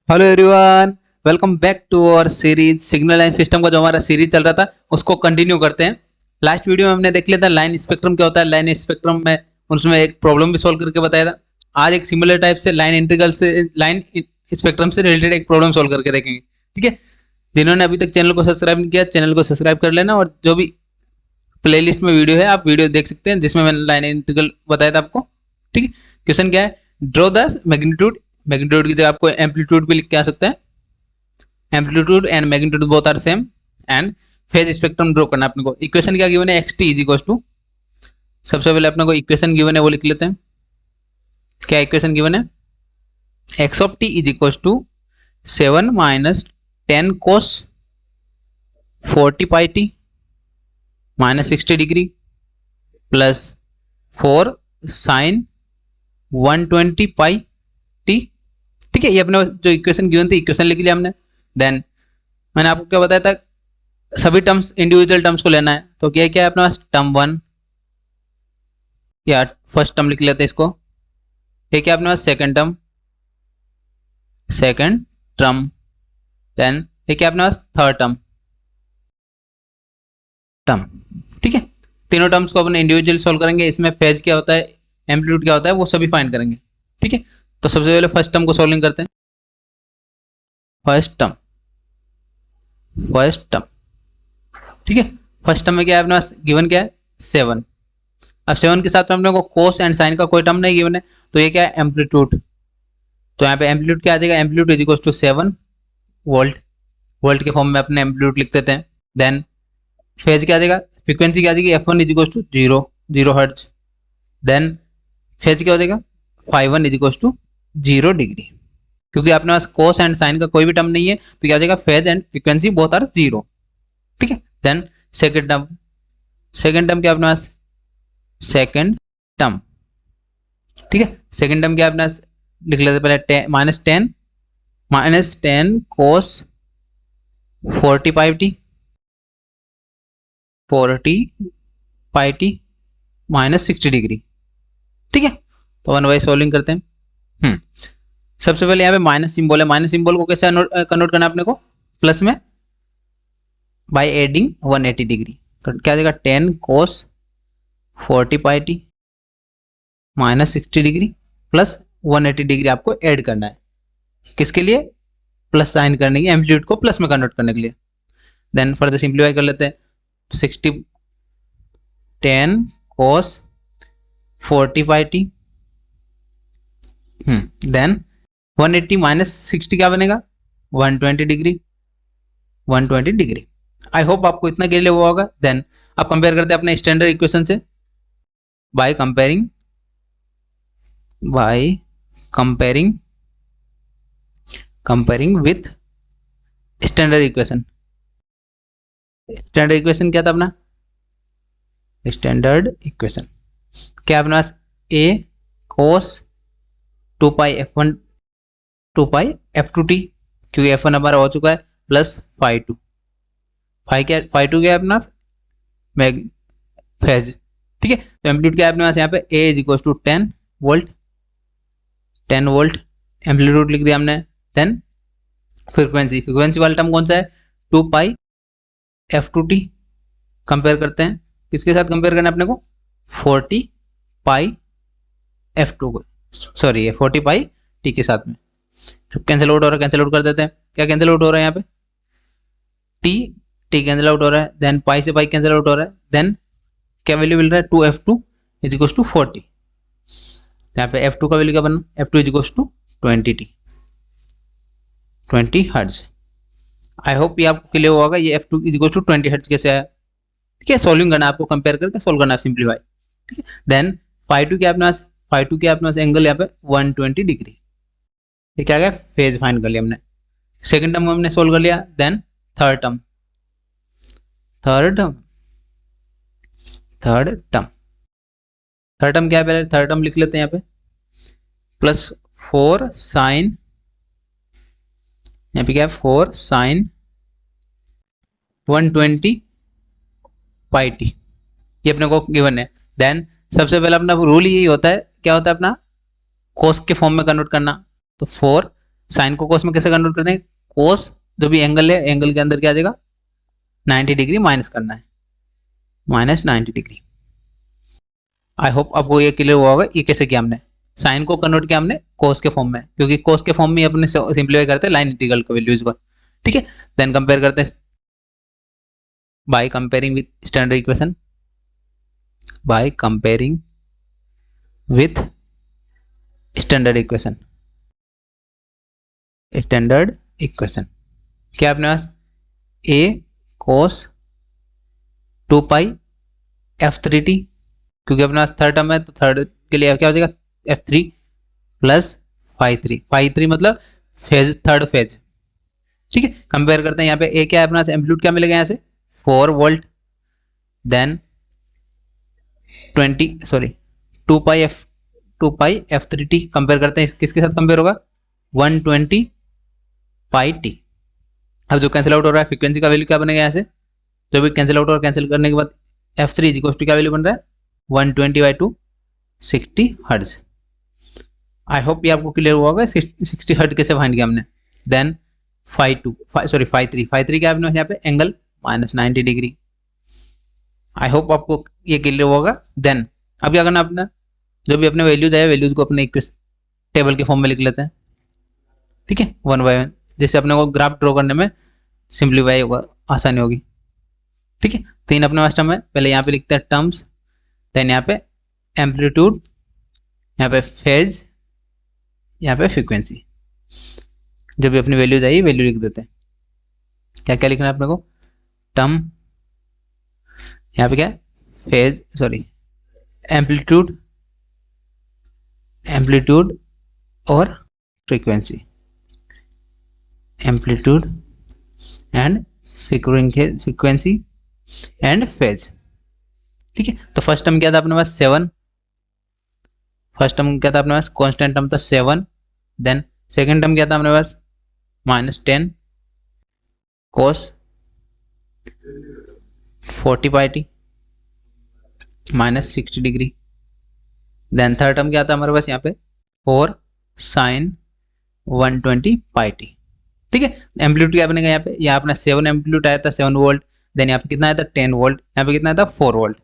Hello everyone, welcome back to our series signal line system का जो हमारा series चल रहा था उसको कंटिन्यू करते हैं। लास्ट वीडियो में हमने देख लिया था लाइन स्पेक्ट्रम क्या होता है। लाइन स्पेक्ट्रम में उसमें एक प्रॉब्लम भी सॉल्व करके बताया था। आज एक सिमिलर टाइप से लाइन इंटीग्रल से लाइन स्पेक्ट्रम से रिलेटेड एक प्रॉब्लम सॉल्व करके देखेंगे। ठीक है, जिन्होंने अभी तक चैनल को सब्सक्राइब नहीं किया चैनल को सब्सक्राइब कर लेना, और जो भी प्लेलिस्ट में वीडियो है आप वीडियो देख सकते हैं जिसमें मैंने लाइन इंटीग्रल बताया था आपको। ठीक है, क्वेश्चन क्या है, ड्रॉ द मैग्नीट्यूड। मैग्नीट्यूड की जगह आपको एम्पलीट्यूड भी लिख के आ सकता है। Amplitude and magnitude both are same and phase spectrum draw करना है अपने को। इक्वेशन क्या गिवन है, X T is equal to, सबसे पहले अपने को इक्वेशन गिवन है वो लिख लेते हैं। क्या इक्वेशन गिवन है, X of T is equal to 7 minus 10 cos 40 pi T minus 60 degree plus 4 sine 120 pi T. ठीक है, ये अपने जो इक्वेशन गिवन थी इक्वेशन लिख लिया हमने। देन मैंने आपको क्या बताया था, सभी टर्म्स इंडिविजुअल टर्म्स को लेना है। तो क्या क्या है अपने पास, टर्म 1 या फर्स्ट टर्म लिख लेते हैं इसको। ये क्या अपने पास, second term, second term. Then ये क्या अपने पास, थर्ड टर्म, टर्म। ठीक है, तीनों टर्म्स को अपन इंडिविजुअल सॉल्व करेंगे। इसमें फेज क्या होता है, एम्पलीट्यूड क्या होता है, वो सभी फाइंड करेंगे। ठीक है, तो सबसे पहले फर्स्ट टर्म को सॉल्विंग करते हैं। First term, first term. ठीक है, फर्स्ट टर्म में क्या है अपने पास, गिवन क्या है 7। अब 7 के साथ में अपने को कोस एंड साइन का कोई टर्म नहीं गिवन है, तो ये क्या है एम्पलीट्यूड। तो यहाँ पे एम्पलीट्यूड क्या आ जाएगा, amplitude is equal to 7 volt. Volt के फॉर्म में अपने एम्पलीट्यूड लिख देते हैं। देन फेज क्या आ जाएगा, फ्रीक्वेंसी क्या आ जाएगी, F1 is equal to 0 hertz. Then phase क्या हो जाएगा, φ1 इज इक्वल टू 0 डिग्री। क्योंकि अपने पास कोस एंड साइन का कोई भी टर्म नहीं है तो क्या हो जाएगा, phase and frequency both are 0। ठीक है, then second term, second term क्या अपने पास, सेकंड टर्म। ठीक है, सेकंड टर्म क्या अपने पास, लिख लेते पहले माइनस टेन कोस 40 pi T, 40 pi T minus 60 degree. ठीक है, तो वन बाई सोल्विंग करते हैं। सबसे पहले यहाँ पे माइनस सिंबल है, माइनस सिंबल को कैसे कन्वर्ट करना है अपने को, प्लस में बाय एडिंग 180 डिग्री। तो क्या देगा, 10 cos 40 pi T minus 60 degree plus 180 degree आपको ऐड करना है। किसके लिए, प्लस साइन करने की, एम्पलीट्यूड को प्लस में कन्वर्ट करने के लिए। देन फर्दर सिंप्लीफाई कर लेते हैं। 10 cos 40 pi T, then 180 minus 60 क्या बनेगा, 120 डिग्री, 120 डिग्री। आई होप आपको इतना क्लियर हुआ होगा। देन आप कंपेयर करते हैं अपने स्टैंडर्ड इक्वेशन से, by comparing with standard equation. Standard equation क्या था अपना, स्टैंडर्ड इक्वेशन क्या अपने पास, a cos 2 pi f1 2 pi f2t, क्योंकि f1 हमारा हो चुका है, प्लस φ2। φ2 क्या है अपना, फेज। ठीक है, तो एम्पलीट्यूड क्या है अपने पास, यहाँ पे a is equal to 10 volt, 10 volt amplitude लिख दिया हमने। देन फ्रीक्वेंसी वाला टर्म कौन सा है, 2 पाई f2t। कंपेयर करते हैं, किसके साथ कंपेयर करना है अपने को, 40 पाई f2 को, सॉरी 40 पाई t के साथ में। तो कैंसिल आउट हो रहा है, कैंसिल आउट कर देते हैं। क्या कैंसिल आउट हो रहा है यहाँ पे, t कैंसिल आउट हो रहा है। देन पाई से पाई कैंसिल आउट हो रहा है। देन क्या वैल्यू मिल रहा है, 2f2 इज इक्वल टू 40। यहाँ पे f2 का वैल्यू क्या बनना, f2 is equal to 20 hertz. I hope ये आपको क्लियर होगा, ये f2 is equal to 20 hertz कैसे आया। ठीक है, सॉल्विंग करना है आपको, कंपेयर करके सॉल्व करना है, सिंप्लीफाई। ठीक है, देन φ2 क्या अपने पास, φ2 क्या अपने पास, एंगल यहाँ पे 120 डिग्री। ये क्या गया, फेज फाइंड कर लिया हमने। सेकंड टर्म हमने सोल्व कर लिया। Then third term, third term क्या है, पहले थर्ड टर्म लिख लेते हैं यहाँ पे, प्लस 4 साइन, यहाँ पे क्या है 4 साइन 120 पाई टी, ये अपने को गिवन है। देन सबसे पहले अपना रूल यही होता है, क्या होता है अपना, कोस के फॉर्म में कन्वर्ट करना। तो 4 साइन को कोस में कैसे कन्वर्ट करते हैं, कोस जो भी एंगल है, एंगल के अंदर क्या आ जाएगा 90 डिग्री माइनस करना है, माइनस 90 डिग्री। आई होप आपको ये क्लियर हुआ होगा। ये कैसे किया हमने, साइन को कन्वर्ट किया हमने कोस के फॉर्म में, क्योंकि कोस के फॉर्म में अपने सिंप्लीफाई करते हैं लाइन इंटीग्रल का वैल्यूज को, ठीक है। देन कंपेयर करते हैं by comparing with standard equation, by comparing with standard equation, standard equation क्या अपने पास a cos 2 पाई f3t, क्योंकि अपने पास थर्ड टर्म है तो थर्ड के लिए क्या हो जाएगा f3 प्लस फाई थ्री मतलब फेज, थर्ड फेज, ठीक है। कंपेयर करते हैं यहाँ पे a क्या है अपना एम्पलीट्यूड क्या मिलेगा यहाँ से 4 वोल्ट, देन 2 पाई f3t कंपेयर करते हैं, किसके साथ कंपेयर होगा 120 पाई टी। अब जो कैंसिल आउट हो रहा है फ्रीक्वेंसी का वैल्यू क्या बनेगा यहाँ से, जो भी कैंसिल आउट और कैंसिल करने के बाद f3 इक्वल टू क्या वैल्यू बन रहा है 120/2 60 हर्ट्ज। आई होप ये आपको क्लियर हुआ होगा 60 हर्ट्ज कैसे फाइंड किया हमने। देन फाई थ्री क्या है यहाँ पे एंगल -90 डिग्री। आई होप आपको ये क्लियर हुआ होगा। देन अब क्या करना, अपना जो भी अपने वैल्यूज आए वैल्यूज को अपने टेबल के फॉर्म में लिख लेते हैं, ठीक है, 1 बाय 1, जैसे अपने को ग्राफ ड्रॉ करने में सिंप्लीफाई होगा, आसानी होगी, ठीक है। तीन अपने पास टर्म है, पहले यहाँ पे लिखते हैं टर्म्स, देन यहाँ पे एम्पलीट्यूड, यहाँ पे फेज, यहाँ पे फ्रीक्वेंसी, जो भी अपनी वैल्यूज आई वैल्यू लिख देते हैं। क्या क्या लिखना है अपने को, टर्म, यहाँ पे क्या फेज, एम्पलीट्यूड और frequency, amplitude and frequency and phase, ठीक है। तो फर्स्ट टर्म क्या था अपने पास 7, फर्स्ट टर्म क्या था अपने पास कांस्टेंट टर्म था 7, देन सेकंड टर्म क्या था अपने पास -10 cos 40 pi T -60 degree, then third term क्या था हमारे पास यहाँ पे 4 sin 120 पाई टी, ठीक है। एम्पलीट्यूड क्या बनेगा यहाँ पे, यहाँ अपना 7 एम्पलीट्यूड आया था 7 वोल्ट, देन यहाँ पे कितना आया था 10 वोल्ट, यहाँ पे कितना आया था 4 वोल्ट,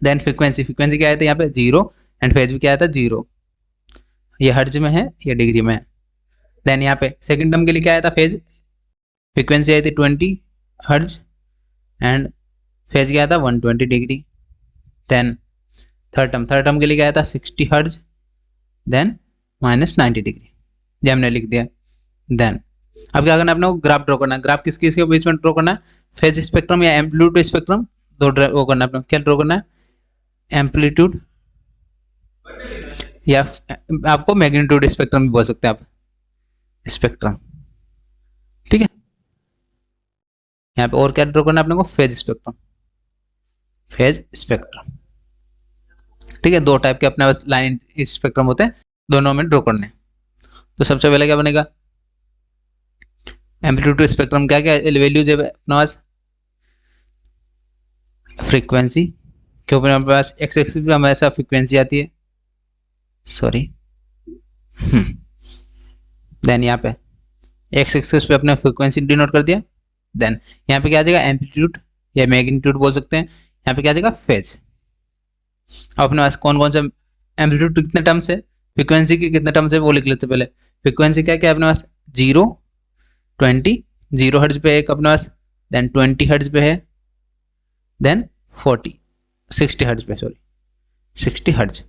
देन फ्रीक्वेंसी क्या आया था यहाँ पे 0 एंड फेज भी क्या आया था 0, ये हर्ट्ज में है ये डिग्री में है। देन यहाँ पे सेकंड टर्म के लिए क्या आया था फेज, फ्रीक्वेंसी आई थी 20 हर्ट्ज एंड फेज क्या आया था 120 डिग्री, देन थर्ड टर्म के लिए क्या आया था 60 हर्ट्ज, देन -90 डिग्री, ये हमने लिख दिया। देन अब क्या करना है अपने को, ग्राफ ड्रॉ करना है। ग्राफ किस किस के बीच में ड्रॉ करना है, फेज स्पेक्ट्रम या एम्पलीट्यूड स्पेक्ट्रम, दो वो करना है अपने, क्या ड्रॉ करना है एम्पलीट्यूड या आपको मैग्नीट्यूड स्पेक्ट्रम भी बोल सकते हैं आप, स्पेक्ट्रम, ठीक है। यहाँ पे और क्या ड्रॉ करना है अपने को, फेज स्पेक्ट्रम, ठीक है। दो टाइप के अपने पास लाइन स्पेक्ट्रम होते हैं, दोनों में ड्रॉ करने। तो सबसे पहले क्या बनेगा, एम्पलीट्यूड स्पेक्ट्रम क्या क्या वैल्यूज है अपने पास, फ्रीक्वेंसी के ऊपर हमारे पास एक्स एक्सिस पे हमेशा फ्रीक्वेंसी आती है, देन यहाँ पे एक्स एक्सिस पे अपने फ्रीक्वेंसी डिनोट कर दिया, देन यहाँ पे क्या आ जाएगा एम्पलीट्यूड या मैग्नीट्यूड बोल सकते हैं, यहाँ पे क्या आ जाएगा फेज। अब अपने पास कौन कौन सा एम्पलीट्यूड कितने टर्म्स है, फ्रीक्वेंसी के कितने टर्म्स है वो लिख लेते पहले। फ्रीक्वेंसी क्या क्या अपने पास 0 हर्ट्ज पे एक अपने पास, देन 20 हर्ट्ज पे है, देन 60 हर्ट्ज पे 60 हर्ट्ज,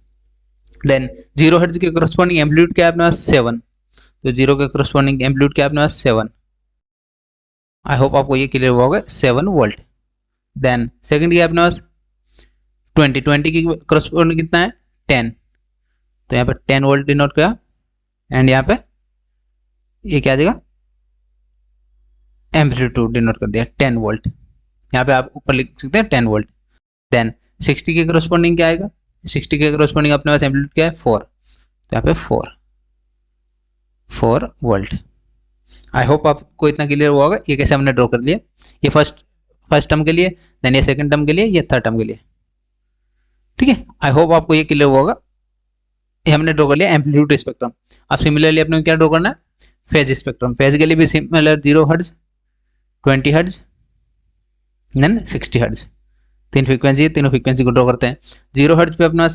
देन 0 हर्ट्ज के करस्पॉन्डिंग एम्पलीट्यूड क्या है अपने पास 7, तो 0 के करस्पॉन्डिंग एम्पलीट्यूड क्या है अपने पास 7। आई होप आपको ये क्लियर हुआ होगा, 7 वोल्ट। देन सेकंड क्या है अपने पास 20 की करस्पॉन्डिंग कितना है 10, तो यहाँ पे 10 वोल्ट डिनोट किया, एंड यहाँ पे ये क्या आ जाएगा एम्पलीट्यूड डिनोट कर दिया 10 वोल्ट, यहाँ पे आप ऊपर लिख सकते हैं 10 वोल्ट। देन 60 के करस्पॉन्डिंग क्या आएगा, 60 के करस्पॉन्डिंग अपने पास एम्पलीट्यूड क्या है 4, तो यहाँ पे 4 वोल्ट। आई होप आपको इतना क्लियर हुआ होगा, ये कैसे हमने ड्रॉ कर लिया, ये फर्स्ट टर्म के लिए, देन ये सेकंड टर्म के लिए, ये थर्ड टर्म के लिए, ठीक है। आई होप आपको ये क्लियर हुआ होगा, ये हमने ड्रॉ कर लिया एम्पलीट्यूड स्पेक्ट्रम। अब सिमिलरली अपने को क्या ड्रॉ करना है, फेज स्पेक्ट्रम, फेज के लिए भी similar 0 hertz, 20 hertz then 60 hertz, तीन फ्रीक्वेंसी है, तीनों फ्रीक्वेंसी को ड्रॉ करते हैं। 0 हर्ट्ज पे अपना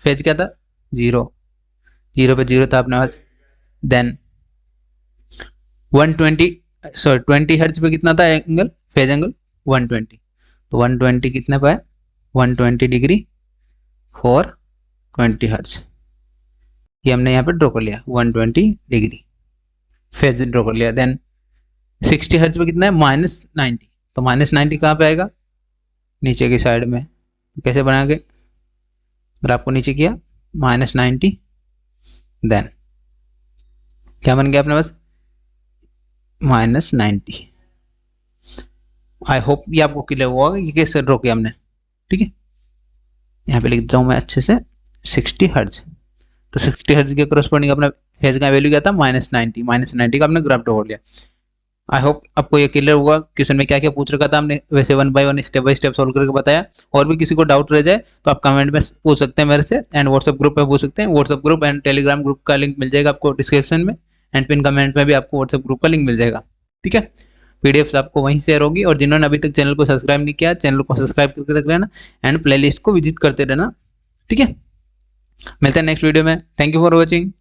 फेज क्या था, 0 पे 0 था अपने पास। देन 20 हर्ट्ज पे कितना था एंगल, फेज एंगल 120, तो 120 कितने पे है, 120 डिग्री फॉर 20 हर्ट्ज, ये हमने यहाँ पे ड्रॉ कर लिया 120 डिग्री फेज ड्रॉ कर लिया। देन 60 हर्ट्ज पे कितना है, -90, तो -90 कहाँ पे आएगा, नीचे की साइड में। कैसे बनाएंगे, ग्राफ को नीचे किया -90, देन क्या बन गया अपने पास, -90। आई होप ये आपको क्लियर हुआ कि कैसे ड्रॉ किया हमने, ठीक है। यहाँ पे लिख देता हूँ मैं अच्छे से 60 हर्ट्ज, तो 60 हर्ट्ज के करस्पॉन्डिंग अपना फेज का वैल्यू क्या था, -90 का हमने ग्राफ ड्रॉ कर लिया। आई होप आपको ये क्लियर हुआ क्वेश्चन में क्या क्या पूछ रखा था हमने, वैसे 1 by 1 step by step solve करके बताया। और भी किसी को डाउट रह जाए तो आप कमेंट में पूछ सकते हैं मेरे से, एंड व्हाट्सएप ग्रुप पे पूछ सकते हैं। WhatsApp group and Telegram group का लिंक मिल जाएगा आपको डिस्क्रिप्शन में, एंड पिन कमेंट में भी आपको व्हाट्सएप ग्रुप का लिंक मिल जाएगा, ठीक है। पीडीएफ आपको वहीं शेयर होगी, और जिन्होंने अभी तक चैनल को सब्सक्राइब नहीं किया, चैनल को सब्सक्राइब करके रख लेना, एंड प्लेलिस्ट को विजिट करते रहना, ठीक है। मिलते हैं नेक्स्ट वीडियो में, थैंक यू फॉर वॉचिंग।